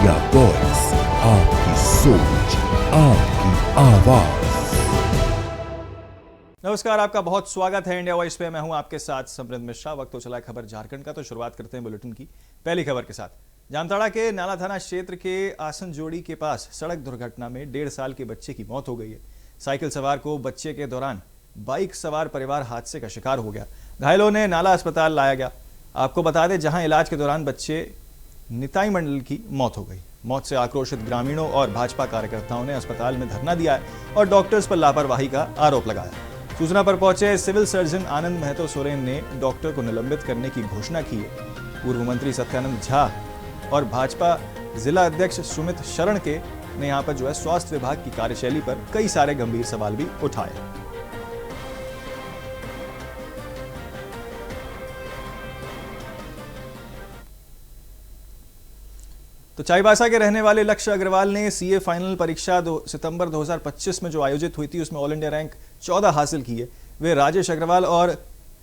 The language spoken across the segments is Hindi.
इंडिया वॉइस, आपकी सोच, आपकी आवाज। नमस्कार, आपका बहुत स्वागत है इंडिया वॉइस पे। मैं हूं आपके साथ समृद्ध मिश्रा। वक्त हो चला है खबर झारखंड का, तो शुरुआत करते हैं बुलेटिन की पहली खबर के साथ। जामताड़ा के नाला थाना क्षेत्र के आसन जोड़ी के पास सड़क दुर्घटना में 1.5 साल के बच्चे की मौत हो गई है। साइकिल सवार को बच्चे के दौरान बाइक सवार परिवार हादसे का शिकार हो गया। घायलों ने नाला अस्पताल लाया गया। आपको बता दें, जहां इलाज के दौरान बच्चे निताई मंडल की मौत हो गई। मौत से आक्रोशित ग्रामीणों और भाजपा कार्यकर्ताओं ने अस्पताल में धरना दिया है और डॉक्टर्स पर लापरवाही का आरोप लगाया। सूचना पर पहुंचे सिविल सर्जन आनंद महतो सोरेन ने डॉक्टर को निलंबित करने की घोषणा की है। पूर्व मंत्री सत्यानंद झा और भाजपा जिला अध्यक्ष सुमित शरण के ने यहां पर स्वास्थ्य विभाग की कार्यशैली पर कई सारे गंभीर सवाल भी उठाए। तो चाईबासा के रहने वाले लक्ष्य अग्रवाल ने सीए फाइनल परीक्षा सितंबर 2025 में जो आयोजित हुई थी उसमें ऑल इंडिया रैंक 14 हासिल की है। वे राजेश अग्रवाल और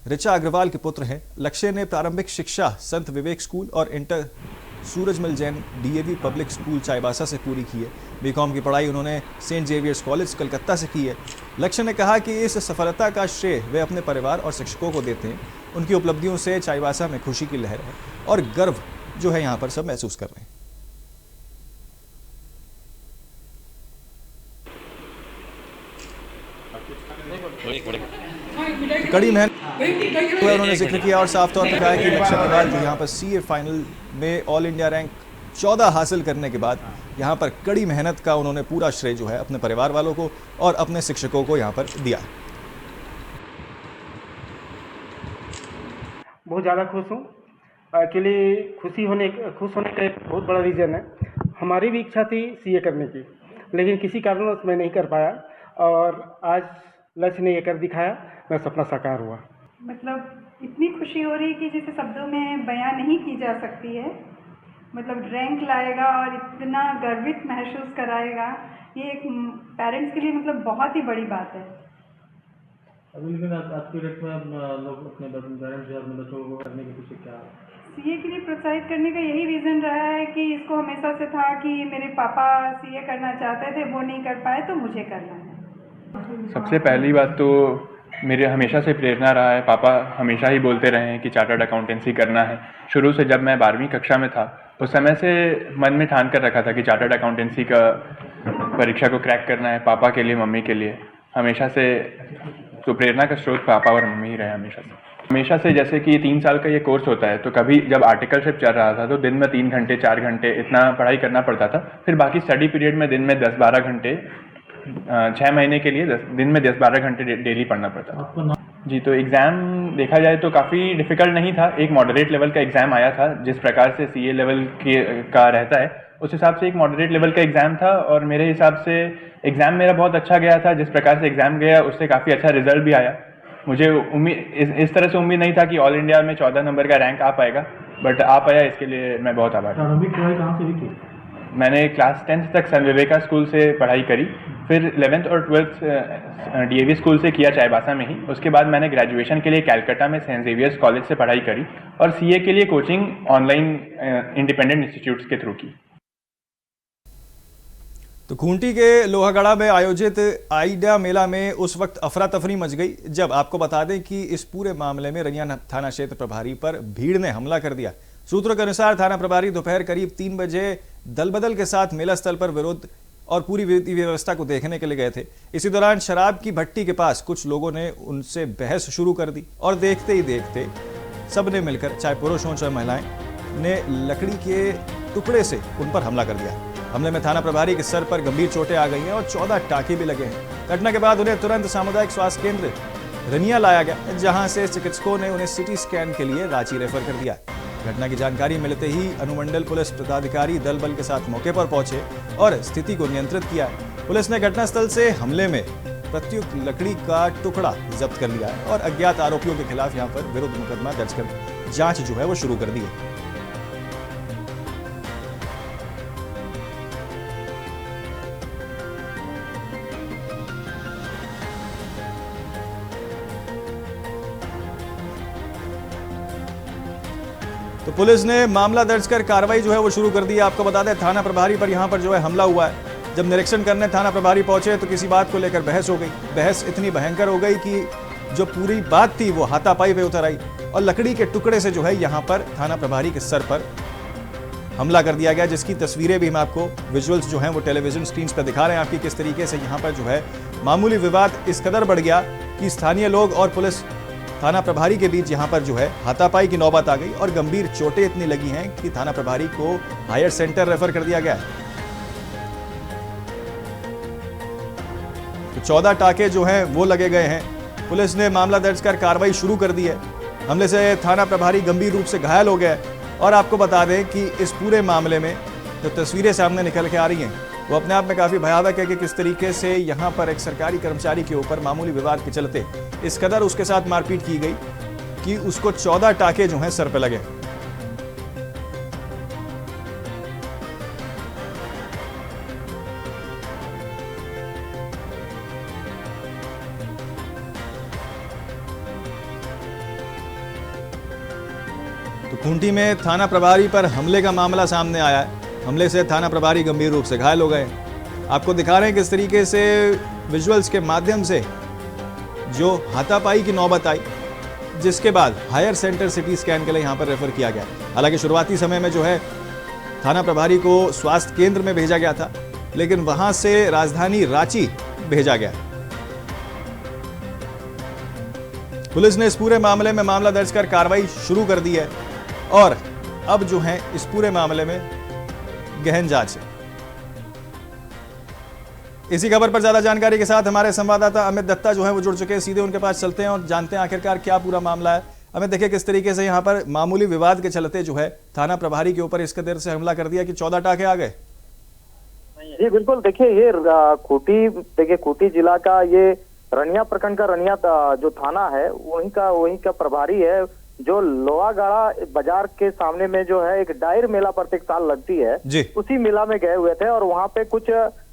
ऋचा अग्रवाल के पुत्र हैं। लक्ष्य ने प्रारंभिक शिक्षा संत विवेक स्कूल और inter Surajmal Jain DAV public school Chaibasa से पूरी की है। बीकॉम की पढ़ाई उन्होंने सेंट जेवियर्स कॉलेज कलकत्ता से की है। लक्ष्य ने कहा कि इस सफलता का श्रेय वे अपने परिवार और शिक्षकों को देते हैं। उनकी उपलब्धियों से चाईबासा में खुशी की लहर है और गर्व जो है यहाँ पर सब महसूस कर रहे हैं। कड़ी मेहनत उन्होंने जिक्र किया और साफ तौर पर कहा कि लक्ष्य अग्रवाल जो यहाँ पर सीए फाइनल में ऑल इंडिया रैंक 14 हासिल करने के बाद यहाँ पर कड़ी मेहनत का उन्होंने पूरा श्रेय जो है अपने परिवार वालों को और अपने शिक्षकों को यहाँ पर दिया। बहुत ज़्यादा खुश हूँ। एक्चुअली खुश होने का एक बहुत बड़ा रीज़न है। हमारी भी इच्छा थी सीए करने की, लेकिन किसी कारणवश मैं नहीं कर पाया और आज लक्ष्य ने ये कर दिखाया। मेरा सपना साकार हुआ। मतलब इतनी खुशी हो रही कि जिसे शब्दों में बयां नहीं की जा सकती है। मतलब रैंक लाएगा और इतना गर्वित महसूस कराएगा, ये एक पेरेंट्स के लिए मतलब बहुत ही बड़ी बात है। अभी लेकिन आपके रेट में लोग अपने पेरेंट्स या अपने बच्चों को करने के पीछे क्या सीए के लिए प्रोत्साहित करने का यही रीज़न रहा है कि इसको हमेशा से था कि मेरे पापा सीए करना चाहते थे, वो नहीं कर पाए तो मुझे करना है। सबसे पहली बात तो मेरे हमेशा से प्रेरणा रहा है। पापा हमेशा ही बोलते रहे हैं कि चार्टर्ड अकाउंटेंसी करना है। शुरू से जब मैं 12वीं कक्षा में था उस समय से मन में ठान कर रखा था कि चार्टर्ड अकाउंटेंसी का परीक्षा को क्रैक करना है, पापा के लिए, मम्मी के लिए। हमेशा से तो प्रेरणा का स्रोत पापा और मम्मी ही रहे हमेशा से। जैसे कि 3 साल का ये कोर्स होता है, तो कभी जब आर्टिकलशिप चल रहा था तो दिन में 3 घंटे 4 घंटे इतना पढ़ाई करना पड़ता था। फिर बाकी स्टडी पीरियड में दिन में 10-12 घंटे 6 महीने के लिए दिन में 10-12 घंटे डेली पढ़ना पड़ता था जी। तो एग्ज़ाम देखा जाए तो काफ़ी डिफ़िकल्ट नहीं था। एक मॉडरेट लेवल का एग्ज़ाम आया था। जिस प्रकार से सीए लेवल का रहता है उस हिसाब से एक मॉडरेट लेवल का एग्ज़ाम था और मेरे हिसाब से एग्ज़ाम मेरा बहुत अच्छा गया था। जिस प्रकार से एग्ज़ाम गया उससे काफ़ी अच्छा रिजल्ट भी आया। मुझे उम्मीद इस तरह से उम्मीद नहीं था कि ऑल इंडिया में 14 नंबर का रैंक आ पाएगा, बट आ पाया। इसके लिए मैं बहुत आभारी हूँ। मैंने क्लास 10th तक सन विवेका स्कूल से पढ़ाई करी, फिर 11th और 12th डीएवी स्कूल से किया चाईबासा में ही। उसके बाद मैंने ग्रेजुएशन के लिए कलकत्ता में सेंट जेवियर्स कॉलेज से पढ़ाई करी और सीए के लिए कोचिंग ऑनलाइन इंडिपेंडेंट इंस्टीट्यूट्स के थ्रू की। तो खूंटी के लोहागढ़ा में आयोजित आइडिया मेला में उस वक्त अफरा तफरी मच गई जब आपको बता दें कि इस पूरे मामले में रैया थाना क्षेत्र प्रभारी पर भीड़ ने हमला कर दिया। सूत्रों के अनुसार थाना प्रभारी दोपहर करीब 3 बजे दल बदल के साथ मेला स्थल पर विरोध और पूरी विधि व्यवस्था को देखने के लिए गए थे। इसी दौरान शराब की भट्टी के पास कुछ लोगों ने उनसे बहस शुरू कर दी और देखते ही देखते सबने मिलकर, चाहे पुरुष हों चाहे महिलाएं, ने लकड़ी के टुकड़े से उन पर हमला कर दिया। हमले में थाना प्रभारी के सर पर गंभीर चोटें आ गई हैं और 14 टाँके भी लगे हैं। घटना के बाद उन्हें तुरंत सामुदायिक स्वास्थ्य केंद्र रनिया लाया गया, जहां से चिकित्सकों ने उन्हें सिटी स्कैन के लिए रांची रेफर कर दिया। घटना की जानकारी मिलते ही अनुमंडल पुलिस पदाधिकारी दल बल के साथ मौके पर पहुंचे और स्थिति को नियंत्रित किया। पुलिस ने घटनास्थल से हमले में प्रत्युक्त लकड़ी का टुकड़ा जब्त कर लिया है और अज्ञात आरोपियों के खिलाफ यहां पर विरुद्ध मुकदमा दर्ज कर जांच जो है वो शुरू कर दी है। तो पुलिस ने मामला दर्ज कर कार्रवाई जो है वो शुरू कर दी है। आपको बता दें थाना प्रभारी पर यहाँ पर जो है हमला हुआ है। जब निरीक्षण करने थाना प्रभारी पहुंचे तो किसी बात को लेकर बहस हो गई। बहस इतनी भयंकर हो गई कि जो पूरी बात थी वो हाथापाई पे उतर आई और लकड़ी के टुकड़े से जो है यहाँ पर थाना प्रभारी के सर पर हमला कर दिया गया, जिसकी तस्वीरें भी हम आपको विजुअल्स जो हैं वो टेलीविजन स्क्रीन पर दिखा रहे हैं आपकी किस तरीके से यहाँ पर जो है मामूली विवाद इस कदर बढ़ गया कि स्थानीय लोग और पुलिस थाना प्रभारी के बीच यहाँ पर जो है हाथापाई की नौबत आ गई और गंभीर चोटें इतनी लगी हैं कि थाना प्रभारी को हायर सेंटर रेफर कर दिया गया है। तो 14 टाके जो हैं वो लगे गए हैं। पुलिस ने मामला दर्ज कर कार्रवाई शुरू कर दी है। हमले से थाना प्रभारी गंभीर रूप से घायल हो गया है और आपको बता दें कि इस पूरे मामले में जो तस्वीरें सामने निकल के आ रही हैं वो अपने आप में काफ़ी भयावह है कि किस तरीके से यहाँ पर एक सरकारी कर्मचारी के ऊपर मामूली विवाद के चलते इस कदर उसके साथ मारपीट की गई कि उसको 14 टाके जो हैं सर पे लगे। तो खूंटी में थाना प्रभारी पर हमले का मामला सामने आया है। हमले से थाना प्रभारी गंभीर रूप से घायल हो गए। आपको दिखा रहे हैं किस तरीके से विजुअल्स के माध्यम से जो हाथापाई की नौबत आई, जिसके बाद हायर सेंटर सिटी स्कैन के लिए यहां पर रेफर किया गया। हालांकि शुरुआती समय में जो है थाना प्रभारी को स्वास्थ्य केंद्र में भेजा गया था, लेकिन वहां से राजधानी रांची भेजा गया। पुलिस ने इस पूरे मामले में मामला दर्ज कर कार्रवाई शुरू कर दी है और अब जो है इस पूरे मामले में गहन जांच है। इसी खबर पर ज्यादा जानकारी के साथ हमारे संवाददाता अमित दत्ता जो है वो जुड़ चुके हैं। सीधे उनके पास चलते हैं और जानते हैं आखिरकार क्या पूरा मामला है। अमित, देखिए किस तरीके से यहाँ पर मामूली विवाद के चलते जो है थाना प्रभारी के ऊपर इसके देर से हमला कर दिया कि 14 टाके आ गए। जी बिल्कुल, देखिए ये खूंटी जिला का ये रनिया प्रखंड का रनिया जो थाना है वहीं का प्रभारी है, जो लोहागाड़ा बाजार के सामने में जो है एक डायर मेला प्रत्येक साल लगती है जी। उसी मेला में गए हुए थे और वहां पे कुछ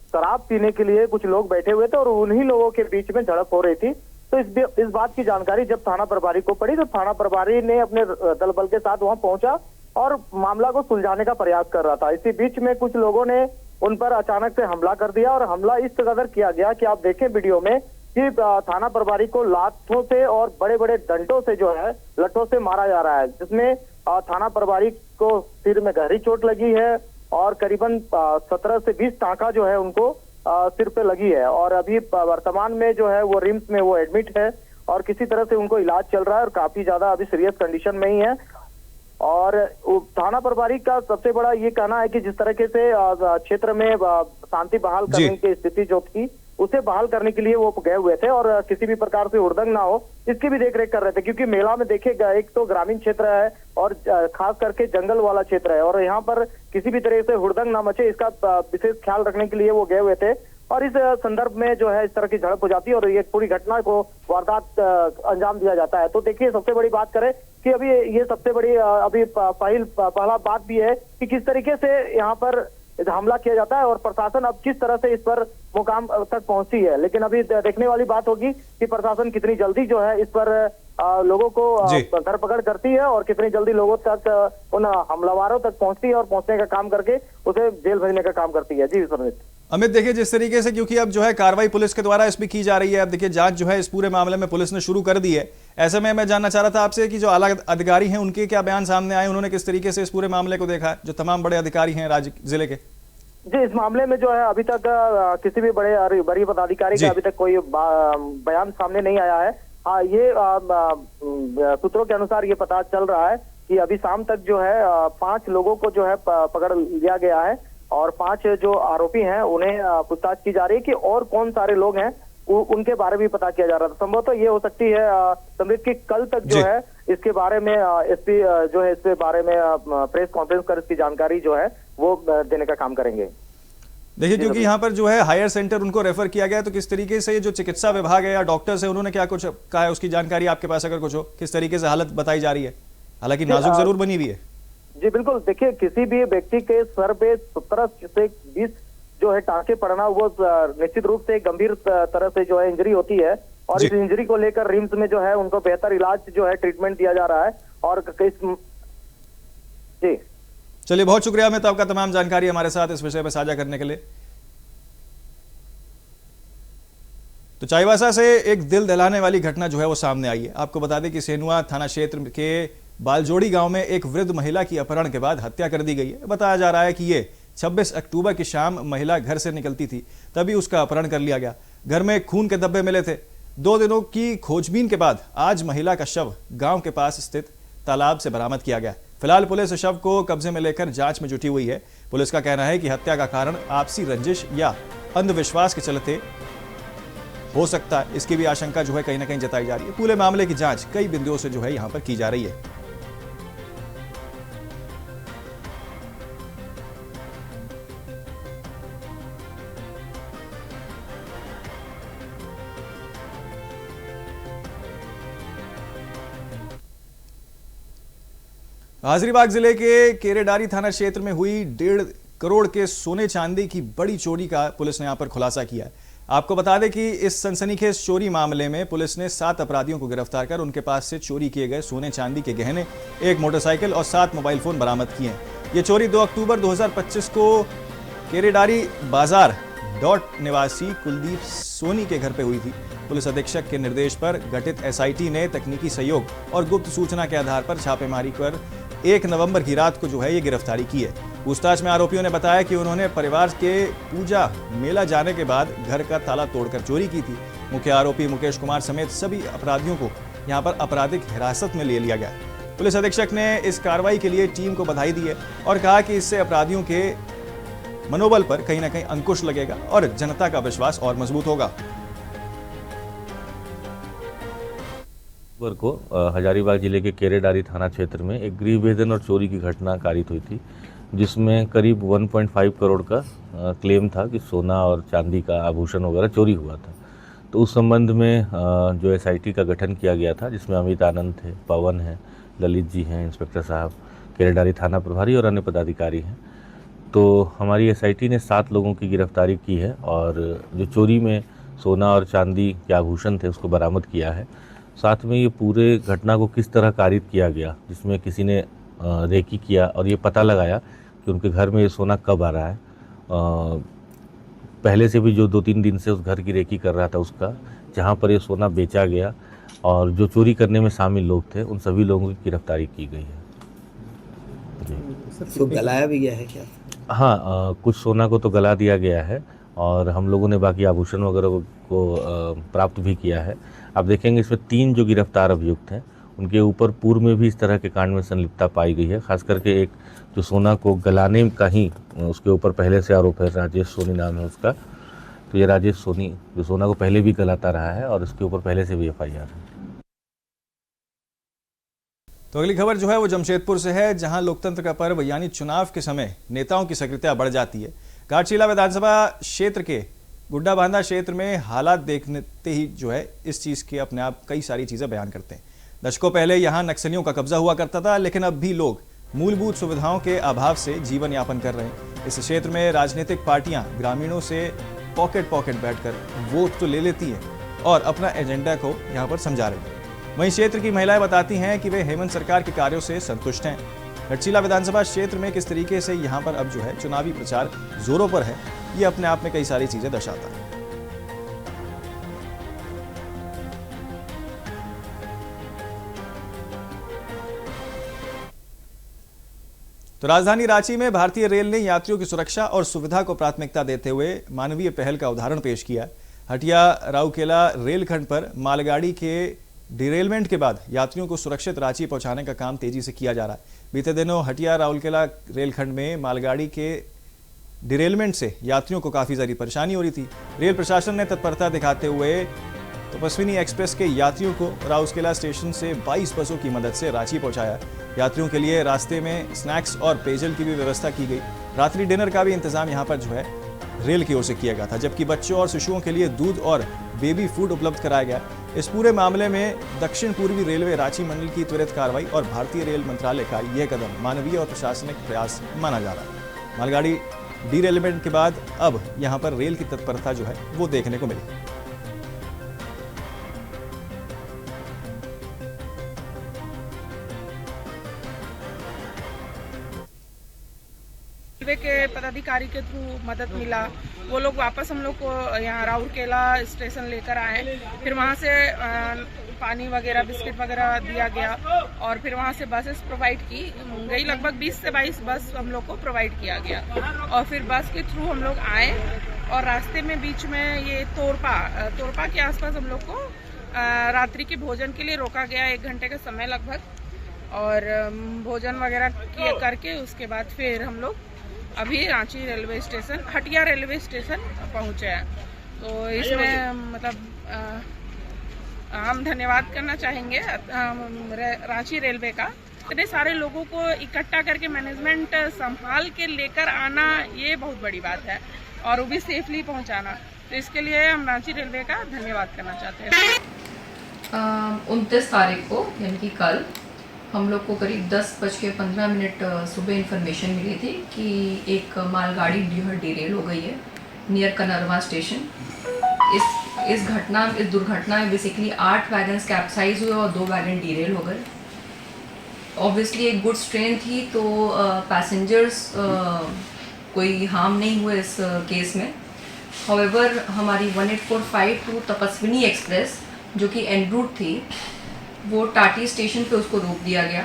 शराब पीने के लिए कुछ लोग बैठे हुए थे और उन्हीं लोगों के बीच में झड़प हो रही थी। तो इस बात की जानकारी जब थाना प्रभारी को पड़ी तो थाना प्रभारी ने अपने दल बल के साथ वहां पहुंचा और मामला को सुलझाने का प्रयास कर रहा था। इसी बीच में कुछ लोगों ने उन पर अचानक से हमला कर दिया और हमला इस कदर किया गया कि आप देखें वीडियो में कि थाना प्रभारी को लातों से और बड़े बड़े डंडों से जो है लट्ठों से मारा जा रहा है, जिसमें थाना प्रभारी को सिर में गहरी चोट लगी है और करीबन 17 से 20 टाँका जो है उनको सिर पे लगी है और अभी वर्तमान में जो है वो रिम्स में वो एडमिट है और किसी तरह से उनको इलाज चल रहा है और काफी ज्यादा अभी सीरियस कंडीशन में ही है। और थाना प्रभारी का सबसे बड़ा ये कहना है कि जिस तरीके से क्षेत्र में शांति बहाल करने की स्थिति जो थी उसे बहाल करने के लिए वो गए हुए थे और किसी भी प्रकार से हुड़दंग ना हो इसकी भी देखरेख कर रहे थे, क्योंकि मेला में देखिएगा एक तो ग्रामीण क्षेत्र है और खास करके जंगल वाला क्षेत्र है और यहाँ पर किसी भी तरह से हुड़दंग ना मचे इसका विशेष ख्याल रखने के लिए वो गए हुए थे। और इस संदर्भ में जो है इस तरह की झड़प हो जाती है और ये पूरी घटना को वारदात अंजाम दिया जाता है। तो देखिए सबसे बड़ी बात करें कि अभी ये सबसे बड़ी अभी पहला बात भी है कि किस तरीके से यहाँ पर हमला किया जाता है और प्रशासन अब किस तरह से इस पर मुकाम तक पहुंची है। लेकिन अभी देखने वाली बात होगी कि प्रशासन कितनी जल्दी जो है इस पर लोगों को धरपकड़ करती है और कितनी जल्दी लोगों तक उन हमलावरों तक पहुंचती है और पहुंचने का काम करके उसे जेल भेजने का काम करती है। जी सुमित। अमित, देखिए जिस तरीके से क्योंकि अब जो है कार्रवाई पुलिस के द्वारा इस पर की जा रही है, अब देखिए जांच जो है इस पूरे मामले में पुलिस ने शुरू कर दी है। ऐसे में मैं जानना चाह रहा था आपसे कि जो आला अधिकारी हैं उनके क्या बयान सामने आए, उन्होंने किस तरीके से इस पूरे मामले को देखा है, जो तमाम बड़े अधिकारी हैं राज्य जिले के। जी इस मामले में जो है अभी तक किसी भी बड़ी पदाधिकारी का अभी तक कोई बयान सामने नहीं आया है। हाँ ये सूत्रों के अनुसार ये पता चल रहा है कि अभी शाम तक जो है 5 लोगों को जो है पकड़ लिया गया है और 5 जो आरोपी हैं उन्हें पूछताछ की जा रही है कि और कौन सारे लोग हैं उनके बारे में पता किया जा रहा था। संभवतः ये हो सकती है समृद्ध की कल तक जो है इसके बारे में एसपी जो है इसके बारे में प्रेस कॉन्फ्रेंस कर इसकी जानकारी जो है वो देने का काम करेंगे। देखिए क्योंकि यहाँ पर जो है हायर सेंटर उनको रेफर किया गया, तो किस तरीके से जो चिकित्सा विभाग है या डॉक्टर्स है उन्होंने क्या कुछ कहा है, उसकी जानकारी आपके पास अगर कुछ हो, किस तरीके से हालत बताई जा रही है, हालांकि नाजुक जरूर बनी हुई है। जी बिल्कुल, देखिए किसी भी व्यक्ति के सर पे 17 से 20 जो है टाँके पड़ना वो निश्चित रूप से गंभीर तरह से जो है इंजरी होती है और इस इंजरी को लेकर रिम्स में जो है उनको बेहतर इलाज जो है ट्रीटमेंट दिया जा रहा है और जी चलिए, बहुत शुक्रिया अमित आपका तमाम जानकारी हमारे साथ इस विषय पर साझा करने के लिए। तो चाईबासा से एक दिल दहलाने वाली घटना जो है वो सामने आई है। आपको बता दें कि सेनुआ थाना क्षेत्र के बालजोड़ी गांव में एक वृद्ध महिला की अपहरण के बाद हत्या कर दी गई है। बताया जा रहा है कि ये 26 अक्टूबर की शाम महिला घर से निकलती थी, तभी उसका अपहरण कर लिया गया। घर में खून के धब्बे मिले थे। 2 दिनों की खोजबीन के बाद आज महिला का शव गांव के पास स्थित तालाब से बरामद किया गया। फिलहाल पुलिस शव को कब्जे में लेकर जांच में जुटी हुई है। पुलिस का कहना है कि हत्या का कारण आपसी रंजिश या अंधविश्वास के चलते हो सकता है, इसकी भी आशंका जो है कहीं ना कहीं जताई जा रही है। पूरे मामले की जांच कई बिंदुओं से जो है यहां पर की जा रही है। हजारीबाग जिले के केरेडारी थाना क्षेत्र में हुई 1.5 करोड़ के सोने चांदी की बड़ी चोरी का पुलिस ने यहां पर खुलासा किया है। आपको बता दें कि इस सनसनीखेज चोरी मामले में पुलिस ने 7 अपराधियों को गिरफ्तार कर उनके पास से चोरी किए गए सोने चांदी के गहने, 1 मोटरसाइकिल और 7 मोबाइल फोन बरामद किए हैं। ये चोरी 2 अक्टूबर 2025 को केरेडारी बाजार डॉट निवासी कुलदीप सोनी के घर पे हुई थी। पुलिस अधीक्षक के निर्देश पर गठित एसआईटी ने तकनीकी सहयोग और गुप्त सूचना के आधार पर छापेमारी कर 1 नवंबर की रात को जो है ये गिरफ्तारी की है। पूछताछ में आरोपियों ने बताया कि उन्होंने परिवार के पूजा मेला जाने के बाद घर का ताला तोड़कर चोरी की थी। मुख्य आरोपी मुकेश कुमार समेत सभी अपराधियों को यहां पर आपराधिक हिरासत में ले लिया गया। पुलिस अधीक्षक ने इस कार्रवाई के लिए टीम को बधाई दी है और कहा कि इससे अपराधियों के मनोबल पर कहीं ना कहीं अंकुश लगेगा और जनता का विश्वास और मजबूत होगा। को हजारीबाग जिले के केरेडारी थाना क्षेत्र में एक गृह भेदन और चोरी की घटना कारित हुई थी, जिसमें करीब 1.5 करोड़ का क्लेम था कि सोना और चांदी का आभूषण वगैरह चोरी हुआ था। तो उस संबंध में जो एसआईटी का गठन किया गया था, जिसमें अमित आनंद थे, पवन है, ललित जी हैं, इंस्पेक्टर साहब, केरेडारी थाना प्रभारी और अन्य पदाधिकारी हैं। तो हमारी एसआईटी ने 7 लोगों की गिरफ्तारी की है और जो चोरी में सोना और चांदी के आभूषण थे उसको बरामद किया है। साथ में ये पूरे घटना को किस तरह कारित किया गया, जिसमें किसी ने रेकी किया और ये पता लगाया कि उनके घर में ये सोना कब आ रहा है। पहले से भी जो 2-3 दिन से उस घर की रेकी कर रहा था उसका, जहाँ पर ये सोना बेचा गया और जो चोरी करने में शामिल लोग थे उन सभी लोगों की गिरफ्तारी की गई है। तो गलाया भी गया है क्या? हाँ, कुछ सोना को तो गला दिया गया है और हम लोगों ने बाकी आभूषण वगैरह को प्राप्त भी किया है। आप देखेंगे इसमें 3 जो गिरफ्तार अभियुक्त हैं उनके ऊपर पूर्व में भी इस तरह के कांड में संलिप्तता पाई गई है। खास करके एक जो सोना को गलाने का ही उसके ऊपर पहले से आरोप है, राजेश सोनी नाम है उसका। तो ये राजेश सोनी जो सोना को पहले भी गलाता रहा है और उसके ऊपर पहले से भी एफआईआर है। तो अगली खबर जो है वो जमशेदपुर से है, जहां लोकतंत्र का पर्व यानी चुनाव के समय नेताओं की सक्रियता बढ़ जाती है। घाटशिला विधानसभा क्षेत्र के गुड्डा बांधा क्षेत्र में हालात देखते ही जो है इस चीज के अपने आप कई सारी चीजें बयान करते हैं। दशकों पहले यहां नक्सलियों का कब्जा हुआ करता था, लेकिन अब भी लोग मूलभूत सुविधाओं के अभाव से जीवन यापन कर रहे हैं। इस क्षेत्र में राजनीतिक पार्टियां ग्रामीणों से पॉकेट बैठकर वोट तो ले लेती हैं और अपना एजेंडा को यहां पर समझा रही हैं। वहीं क्षेत्र की महिलाएं बताती हैं कि वे हेमंत सरकार के कार्यों से संतुष्ट हैं। घाटशिला विधानसभा क्षेत्र में किस तरीके से यहां पर अब जो है चुनावी प्रचार जोरों पर है, ये अपने आप में कई सारी चीजें दर्शाता है। तो राजधानी रांची में भारतीय रेल ने यात्रियों की सुरक्षा और सुविधा को प्राथमिकता देते हुए मानवीय पहल का उदाहरण पेश किया। हटिया राउरकेला रेलखंड पर मालगाड़ी के डिरेलमेंट के बाद यात्रियों को सुरक्षित रांची पहुंचाने का काम तेजी से किया जा रहा है। बीते दिनों हटिया राउरकेला रेलखंड में मालगाड़ी के डिरेलमेंट से यात्रियों को काफी सारी परेशानी हो रही थी। रेल प्रशासन ने तत्परता दिखाते हुए तपस्विनी एक्सप्रेस के यात्रियों को राउरकेला स्टेशन से 22 बसों की मदद से रांची पहुंचाया। यात्रियों के लिए रास्ते में स्नैक्स और पेयजल की भी व्यवस्था की गई। रात्रि डिनर का भी इंतजाम यहां पर जो है रेल की ओर से किया गया था, जबकि बच्चों और शिशुओं के लिए दूध और बेबी फूड उपलब्ध कराया गया। इस पूरे मामले में दक्षिण पूर्वी रेलवे रांची मंडल की त्वरित कार्रवाई और भारतीय रेल मंत्रालय का यह कदम मानवीय और प्रशासनिक प्रयास माना जा रहा है। मालगाड़ी डीरेलमेंट के बाद अब यहां पर रेल की तत्परता जो है वो देखने को मिली। रेलवे के पदाधिकारी के थ्रू मदद मिला। वो लोग वापस हम लोग को यहाँ राउरकेला स्टेशन लेकर आए। फिर वहाँ से पानी वगैरह बिस्किट वगैरह दिया गया और फिर वहाँ से बसेस प्रोवाइड की गई। लगभग 20 से 22 बस हम लोग को प्रोवाइड किया गया और फिर बस के थ्रू हम लोग आए और रास्ते में बीच में ये तोरपा के आसपास हम लोग को रात्रि के भोजन के लिए रोका गया 1 घंटे का समय लगभग और भोजन वगैरह करके उसके बाद फिर हम लोग अभी Ranchi railway station Hatia railway station पहुँचे हैं। तो इसमें मतलब हम धन्यवाद करना चाहेंगे रांची रेलवे का। इतने सारे लोगों को इकट्ठा करके मैनेजमेंट संभाल के लेकर आना ये बहुत बड़ी बात है और वो भी सेफली पहुंचाना। तो इसके लिए हम रांची रेलवे का धन्यवाद करना चाहते हैं। 29 तारीख को यानी कि कल हम लोग को करीब 10:15 सुबह इन्फॉर्मेशन मिली थी कि एक मालगाड़ी डिरेल हो गई है नियर कनरवा स्टेशन। इस दुर्घटना में बेसिकली 8 वैगन्स कैप्साइज हुए और 2 वैगन डिरेल हो गए। ऑब्वियसली एक गुड्स ट्रेन थी तो पैसेंजर्स कोई हार्म नहीं हुए इस केस में। हाउएवर हमारी 1845 टू तपस्विनी एक्सप्रेस जो कि एन रूट थी वो टाटी स्टेशन पे उसको रोक दिया गया।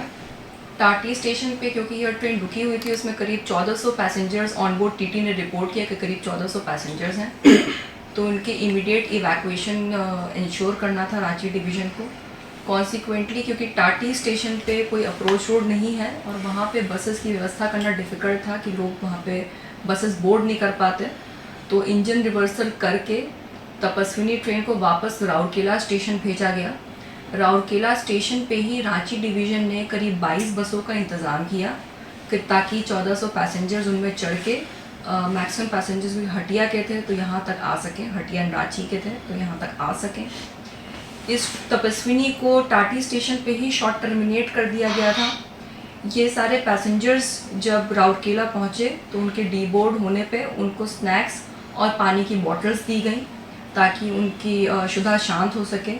टाटी स्टेशन पे क्योंकि यह ट्रेन रुकी हुई थी उसमें करीब 1400 पैसेंजर्स ऑन बोर्ड टीटी ने रिपोर्ट किया कि करीब 1400 पैसेंजर्स हैं तो उनके इमीडिएट इवैक्यूएशन इंश्योर करना था रांची डिवीज़न को। कॉन्सिक्वेंटली क्योंकि टाटी स्टेशन पे कोई अप्रोच रोड नहीं है और वहाँ पे बसेस की व्यवस्था करना डिफ़िकल्ट था कि लोग वहाँ पे बसेस बोर्ड नहीं कर पाते, तो इंजन रिवर्सल करके तपस्विनी ट्रेन को वापस राउरकेला स्टेशन भेजा गया। राउरकेला स्टेशन पे ही रांची डिवीज़न ने करीब 22 बसों का इंतज़ाम किया कि ताकि 1400 पैसेंजर्स उनमें चढ़ के मैक्सिमम पैसेंजर्स भी हटिया के थे तो यहाँ तक आ सकें, हटिया रांची के थे तो यहाँ तक आ सकें। इस तपस्विनी को टाटी स्टेशन पे ही शॉर्ट टर्मिनेट कर दिया गया था। ये सारे पैसेंजर्स जब राउरकेला पहुँचे तो उनके डी बोर्ड होने पे उनको स्नैक्स और पानी की बॉटल्स दी गई ताकि उनकी शुदा शांत हो सके।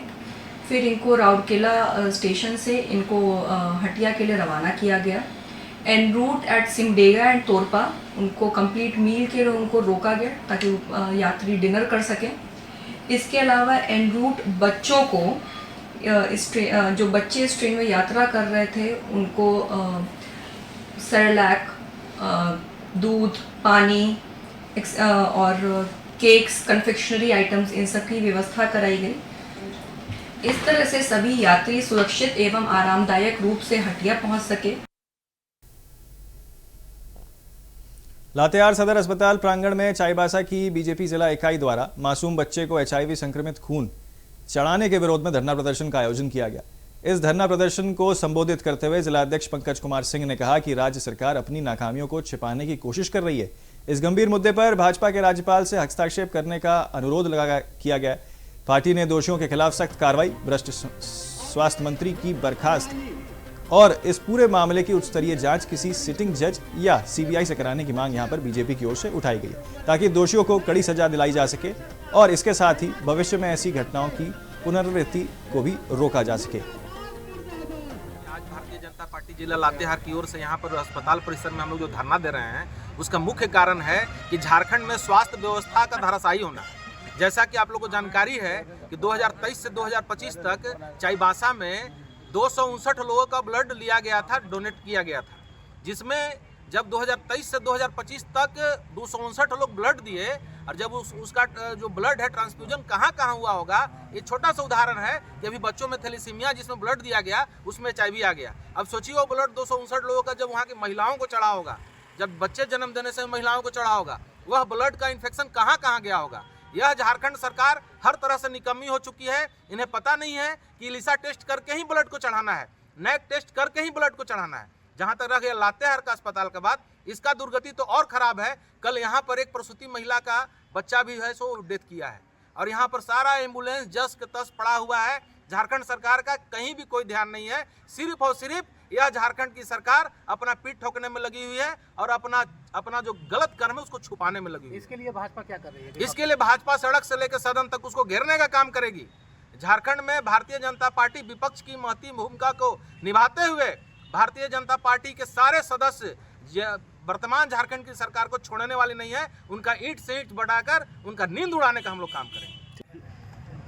फिर इनको राउरकेला स्टेशन से इनको हटिया के लिए रवाना किया गया। En route at Simdega and Torpa उनको कंप्लीट मील के लिए उनको रोका गया ताकि यात्री डिनर कर सकें। इसके अलावा एन रूट बच्चों को जो बच्चे इस ट्रेन में यात्रा कर रहे थे उनको सेरेलैक, दूध, पानी और केक्स, कन्फेक्शनरी आइटम्स इन सब की व्यवस्था कराई गई। इस तरह से सभी यात्री सुरक्षित एवं आरामदायक रूप से हटिया पहुंच सके। लातेहार सदर अस्पताल प्रांगण में चाईबासा की बीजेपी जिला इकाई द्वारा मासूम बच्चे को HIV संक्रमित खून चढ़ाने के विरोध में धरना प्रदर्शन का आयोजन किया गया। इस धरना प्रदर्शन को संबोधित करते हुए जिलाध्यक्ष पंकज कुमार सिंह ने कहा कि राज्य सरकार अपनी नाकामियों को छिपाने की कोशिश कर रही है। इस गंभीर मुद्दे पर भाजपा के राज्यपाल से हस्तक्षेप करने का अनुरोध किया गया। पार्टी ने दोषियों के खिलाफ सख्त कार्रवाई, भ्रष्ट स्वास्थ्य मंत्री की बर्खास्त और इस पूरे मामले की उच्चस्तरीय जांच किसी सिटिंग जज या CBI से कराने की मांग यहां पर बीजेपी की ओर से उठाई गई ताकि दोषियों को कड़ी सजा दिलाई जा सके और इसके साथ ही भविष्य में ऐसी घटनाओं की पुनरावृत्ति को भी रोका जा सके। आज भारतीय जनता पार्टी जिला लातेहार की ओर से यहाँ पर अस्पताल परिसर में हम लोग जो धरना दे रहे हैं उसका मुख्य कारण है कि झारखंड में स्वास्थ्य व्यवस्था का धराशायी होना। जैसा कि आप लोग को जानकारी है कि 2023 से 2025 तक चाईबासा में 259 लोगों का ब्लड लिया गया था, डोनेट किया गया था, जिसमें जब 2023 से 2025 तक 259 लोग ब्लड दिए और जब उसका जो ब्लड है ट्रांसफ्यूजन कहाँ हुआ होगा, ये छोटा सा उदाहरण है कि अभी बच्चों में थैलेसीमिया जिसमें ब्लड दिया गया उसमें HIV आ गया। अब सोचिए वो ब्लड 259 लोगों का जब वहाँ की महिलाओं को चढ़ा होगा, जब बच्चे जन्म देने से महिलाओं को चढ़ा होगा, वह ब्लड का इन्फेक्शन कहाँ गया होगा। यह झारखंड सरकार हर तरह से निकम्मी हो चुकी है। इन्हें पता नहीं है कि इलिसा टेस्ट करके ही ब्लड को चढ़ाना है, नैक टेस्ट करके ही ब्लड को चढ़ाना है। जहां तक रह गया लातेहार का अस्पताल का बात, इसका दुर्गति तो और खराब है। कल यहां पर एक प्रसूति महिला का बच्चा भी है सो डेथ किया है और यहां पर सारा एम्बुलेंस जस के तस पड़ा हुआ है। झारखंड सरकार का कहीं भी कोई ध्यान नहीं है। सिर्फ और सिर्फ यह झारखंड की सरकार अपना पीठ ठोकने में लगी हुई है और अपना जो गलत कर्म है उसको छुपाने में लगी हुई है। इसके लिए भाजपा क्या कर रही है? इसके लिए भाजपा सड़क से लेकर सदन तक उसको घेरने का काम करेगी। झारखंड में भारतीय जनता पार्टी विपक्ष की महती भूमिका को निभाते हुए भारतीय जनता पार्टी के सारे सदस्य वर्तमान झारखंड की सरकार को छोड़ने वाली नहीं है। उनका ईंट से ईंट बढ़ाकर उनका नींद उड़ाने का हम लोग काम करेंगे।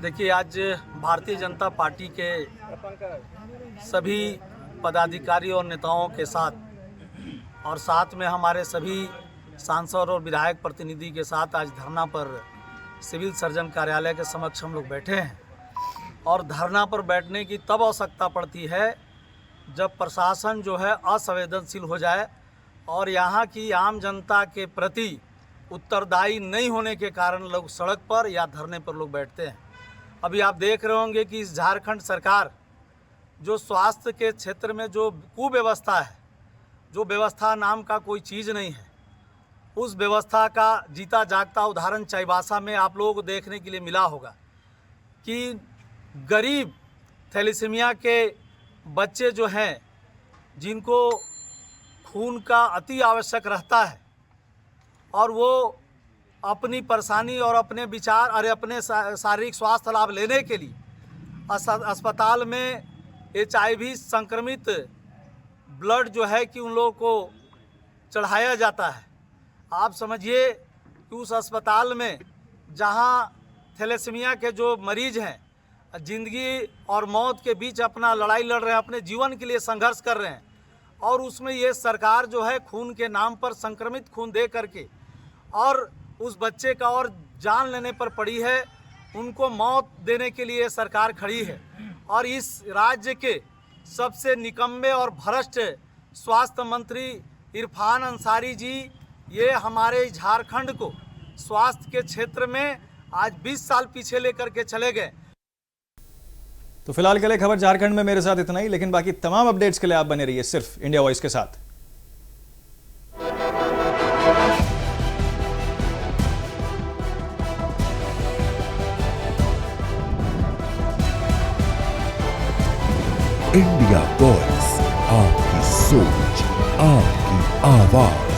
देखिए, आज भारतीय जनता पार्टी के सभी पदाधिकारी और नेताओं के साथ और साथ में हमारे सभी सांसद और विधायक प्रतिनिधि के साथ आज धरना पर सिविल सर्जन कार्यालय के समक्ष हम लोग बैठे हैं। और धरना पर बैठने की तब आवश्यकता पड़ती है जब प्रशासन जो है असंवेदनशील हो जाए और यहाँ की आम जनता के प्रति उत्तरदायी नहीं होने के कारण लोग सड़क पर या धरने पर लोग बैठते हैं। अभी आप देख रहे होंगे कि इस झारखंड सरकार जो स्वास्थ्य के क्षेत्र में जो कुव्यवस्था है, जो व्यवस्था नाम का कोई चीज़ नहीं है, उस व्यवस्था का जीता जागता उदाहरण चाईबासा में आप लोगों को देखने के लिए मिला होगा कि गरीब थैलेसीमिया के बच्चे जो हैं, जिनको खून का अति आवश्यक रहता है और वो अपनी परेशानी और अपने विचार और अपने शारीरिक स्वास्थ्य लाभ लेने के लिए अस्पताल में HIV संक्रमित ब्लड जो है कि उन लोगों को चढ़ाया जाता है। आप समझिए कि उस अस्पताल में जहां थैलेसीमिया के जो मरीज हैं, ज़िंदगी और मौत के बीच अपना लड़ाई लड़ रहे हैं, अपने जीवन के लिए संघर्ष कर रहे हैं, और उसमें ये सरकार जो है खून के नाम पर संक्रमित खून दे करके और उस बच्चे का और जान लेने पर पड़ी है, उनको मौत देने के लिए सरकार खड़ी है। और इस राज्य के सबसे निकम्मे और भ्रष्ट स्वास्थ्य मंत्री इरफान अंसारी जी ये हमारे झारखंड को स्वास्थ्य के क्षेत्र में आज 20 साल पीछे लेकर के चले गए। तो फिलहाल के लिए खबर झारखंड में मेरे साथ इतना ही, लेकिन बाकी तमाम अपडेट्स के लिए आप बने रहिए सिर्फ इंडिया वॉइस के साथ। इंडिया वॉइस, आपकी सोच, आपकी आवाज।